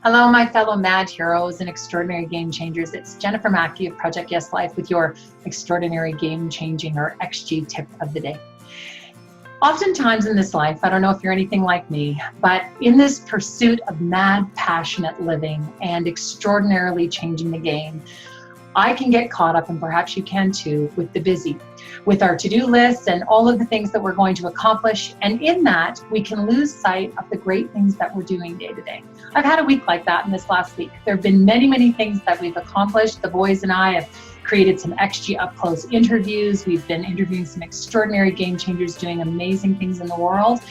Hello, my fellow mad heroes and extraordinary game changers. It's Jennifer Mackey of Project Yes Life with your extraordinary game changing or XG tip of the day. Oftentimes in this life, I don't know if you're anything like me, but in this pursuit of mad, passionate living and extraordinarily changing the game, I can get caught up, and perhaps you can too, with the busy, with our to-do lists and all of the things that we're going to accomplish. And in that, we can lose sight of the great things that we're doing day to day. I've had a week like that in this last week. There have been many, many things that we've accomplished. The boys and I have created some XG up-close interviews. We've been interviewing some extraordinary game changers doing amazing things in the world.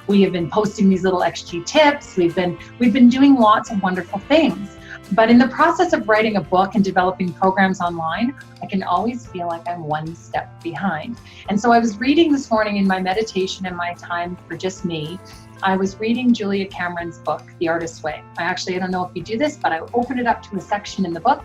We have been posting these little XG tips. We've been doing lots of wonderful things. But in the process of writing a book and developing programs online, I can always feel like I'm one step behind. And so I was reading this morning in my meditation and my time for just me, I was reading Julia Cameron's book, The Artist's Way. I don't know if you do this, but I opened it up to a section in the book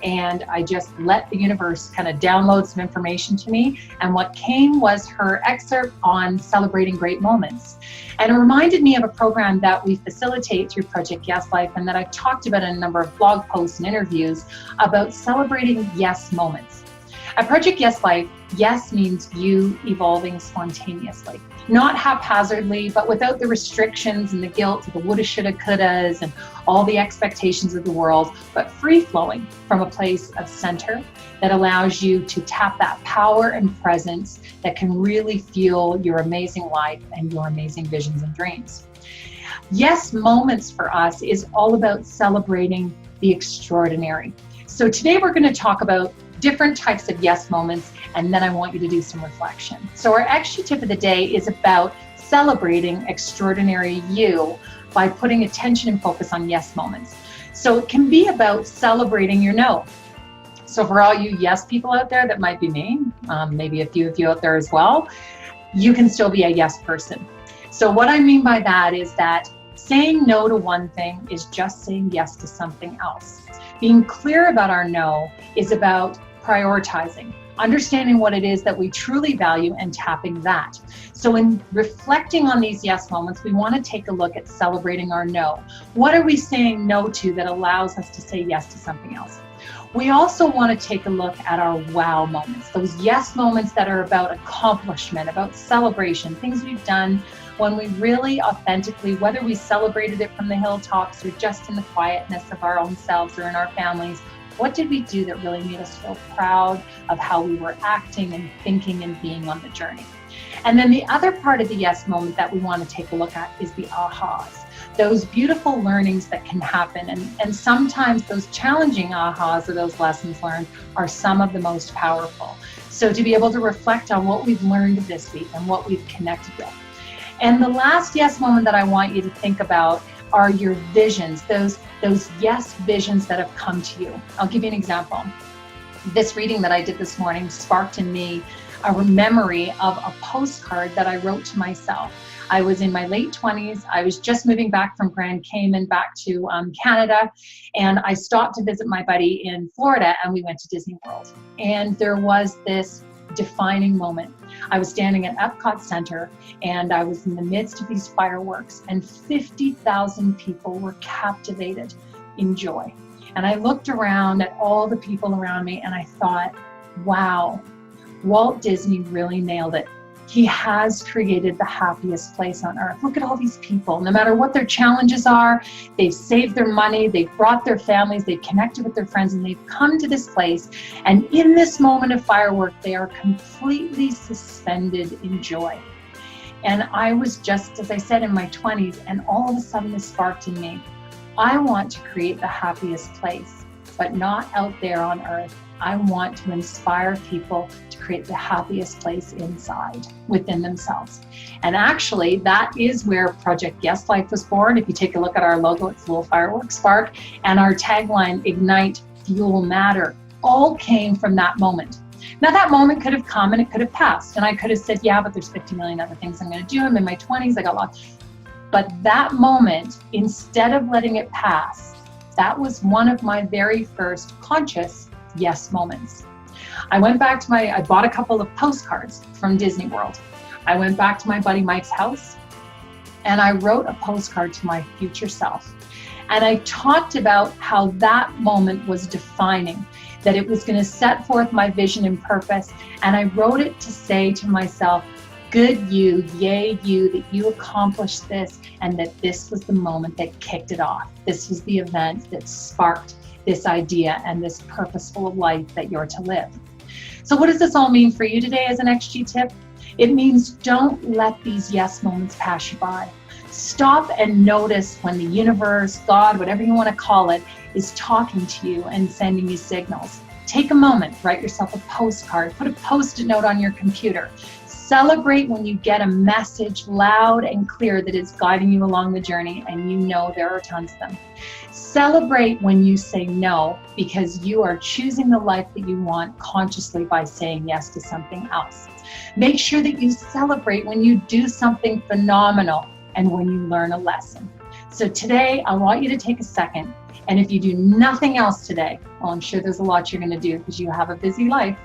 and I just let the universe kind of download some information to me. And what came was her excerpt on celebrating great moments. And it reminded me of a program that we facilitate through Project Yes Life and that I've talked about in a number of blog posts and interviews about celebrating yes moments. At Project Yes Life, yes means you evolving spontaneously, not haphazardly, but without the restrictions and the guilt, the woulda, shoulda, couldas, and all the expectations of the world, but free-flowing from a place of center that allows you to tap that power and presence that can really fuel your amazing life and your amazing visions and dreams. Yes moments for us is all about celebrating the extraordinary. So today we're going to talk about different types of yes moments, and then I want you to do some reflection. So our XG tip of the day is about celebrating extraordinary you by putting attention and focus on yes moments. So it can be about celebrating your no. So for all you yes people out there, that might be me, maybe a few of you out there as well, you can still be a yes person. So what I mean by that is that saying no to one thing is just saying yes to something else. Being clear about our no is about prioritizing, understanding what it is that we truly value and tapping that. So in reflecting on these yes moments, we want to take a look at celebrating our no. What are we saying no to that allows us to say yes to something else? We also want to take a look at our wow moments, those yes moments that are about accomplishment, about celebration, things we've done when we really authentically, whether we celebrated it from the hilltops or just in the quietness of our own selves or in our families, what did we do that really made us feel proud of how we were acting and thinking and being on the journey? And then the other part of the yes moment that we want to take a look at is the ahas, those beautiful learnings that can happen. And sometimes those challenging ahas or those lessons learned are some of the most powerful. So to be able to reflect on what we've learned this week and what we've connected with. And the last yes moment that I want you to think about are your visions, those yes visions that have come to you. I'll give you an example. This reading that I did this morning sparked in me a memory of a postcard that I wrote to myself. I was in my late 20s. I was just moving back from Grand Cayman back to Canada, and I stopped to visit my buddy in Florida, and we went to Disney World. And there was this defining moment. I was standing at Epcot Center and I was in the midst of these fireworks, and 50,000 people were captivated in joy. And I looked around at all the people around me and I thought, wow, Walt Disney really nailed it. He has created the happiest place on earth. Look at all these people. No matter what their challenges are, they've saved their money, they've brought their families, they've connected with their friends, and they've come to this place. And in this moment of firework, they are completely suspended in joy. And I was just, as I said, in my 20s, and all of a sudden this sparked in me. I want to create the happiest place, but not out there on earth. I want to inspire people to create the happiest place inside, within themselves. And actually, that is where Project Yes Life was born. If you take a look at our logo, it's a little fireworks spark. And our tagline, Ignite, Fuel, Matter, all came from that moment. Now that moment could have come and it could have passed. And I could have said, yeah, but there's 50 million other things I'm going to do. I'm in my 20s, I got lots. But that moment, instead of letting it pass, that was one of my very first conscious yes moments. I went back to I bought a couple of postcards from Disney World. I went back to my buddy Mike's house and I wrote a postcard to my future self. And I talked about how that moment was defining, that it was going to set forth my vision and purpose. And I wrote it to say to myself, good you, yay you, that you accomplished this, and that this was the moment that kicked it off. This was the event that sparked this idea and this purposeful life that you're to live. So what does this all mean for you today as an XG tip? It means don't let these yes moments pass you by. Stop and notice when the universe, God, whatever you want to call it, is talking to you and sending you signals. Take a moment, write yourself a postcard, put a post-it note on your computer. Celebrate when you get a message loud and clear that is guiding you along the journey, and you know there are tons of them. Celebrate when you say no, because you are choosing the life that you want consciously by saying yes to something else. Make sure that you celebrate when you do something phenomenal and when you learn a lesson. So today, I want you to take a second, and if you do nothing else today, well, I'm sure there's a lot you're going to do because you have a busy life,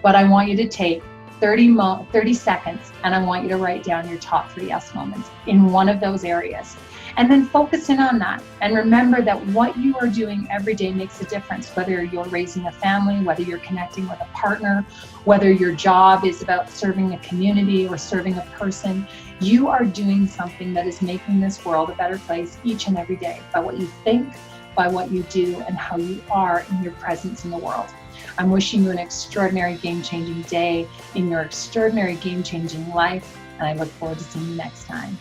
but I want you to take 30 seconds, and I want you to write down your top 3 yes moments in one of those areas. And then focus in on that. And remember that what you are doing every day makes a difference, whether you're raising a family, whether you're connecting with a partner, whether your job is about serving a community or serving a person. You are doing something that is making this world a better place each and every day by what you think, by what you do, and how you are in your presence in the world. I'm wishing you an extraordinary game-changing day in your extraordinary game-changing life, and I look forward to seeing you next time.